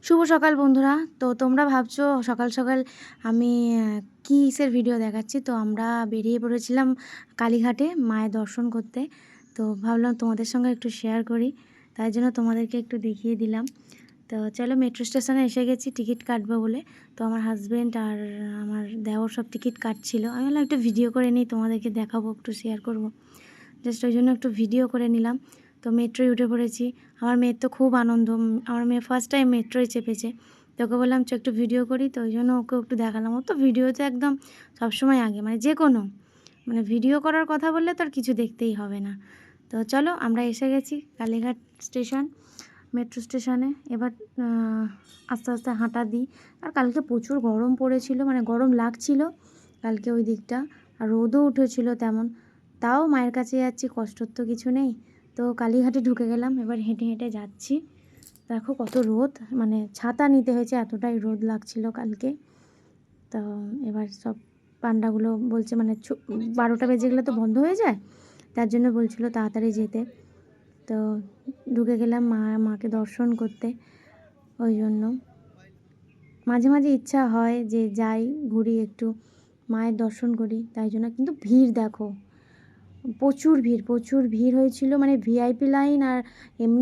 শুভ সকাল বন্ধুরা। তো তোমরা ভাবছো সকাল সকাল আমি কিসের ভিডিও দেখাচ্ছি। তো আমরা বেরিয়ে পড়েছিলাম কালীঘাটে মায়ের দর্শন করতে। তো ভাবলাম তোমাদের সঙ্গে একটু শেয়ার করি, তাই জন্য তোমাদেরকে একটু দেখিয়ে দিলাম। তো চলো, মেট্রো স্টেশনে এসে গেছি টিকিট কাটবো বলে। তো আমার হাজব্যান্ড আর আমার দেওর সব টিকিট কাটছিল। আমি বললাম একটু ভিডিও করে নিই, তোমাদেরকে দেখাবো, একটু শেয়ার করব। জাস্ট ওই জন্য একটু ভিডিও করে নিলাম। তো মেট্রোয় উঠে পড়েছি। আমার মেয়ের তো খুব আনন্দ। আমার মেয়ে ফার্স্ট টাইম মেট্রোয় চেপেছে। তো ওকে বললাম চ একটু ভিডিও করি, তো ওই জন্য ওকে একটু দেখালাম। ও তো ভিডিওতে একদম সবসময় আগে, মানে যে কোনো ভিডিও করার কথা বললে তো আর কিছু দেখতেই হবে না। তো চলো, আমরা এসে গেছি কালীঘাট স্টেশন, মেট্রো স্টেশনে। এবার আস্তে আস্তে হাঁটা দিই। আর কালকে প্রচুর গরম পড়েছিল, মানে গরম লাগছিল কালকে ওই দিকটা। আর রোদও উঠেছিল তেমন। তাও মায়ের কাছে যাচ্ছি, কষ্টর তো কিছু নেই। তো কালীঘাটে ঢুকে গেলাম। এবার হেঁটে হেঁটে যাচ্ছি। দেখো কত রোদ, মানে ছাতা নিতে হয়েছে, এতটাই রোদ লাগছিল কালকে। তো এবার সব পান্ডাগুলো বলছে, মানে 12টা বেজে গেলে তো বন্ধ হয়ে যায়, তার জন্য বলছিল তাড়াতাড়ি যেতে। তো ঢুকে গেলাম মাকে দর্শন করতে। ওই জন্য মাঝে মাঝে ইচ্ছা হয় যে যাই, ঘুরি, একটু মায়ের দর্শন করি, তাই জন্য। কিন্তু ভিড় দেখো, প্রচুর ভিড় হয়েছিল, মানে ভিআইপি লাইন আর এমনি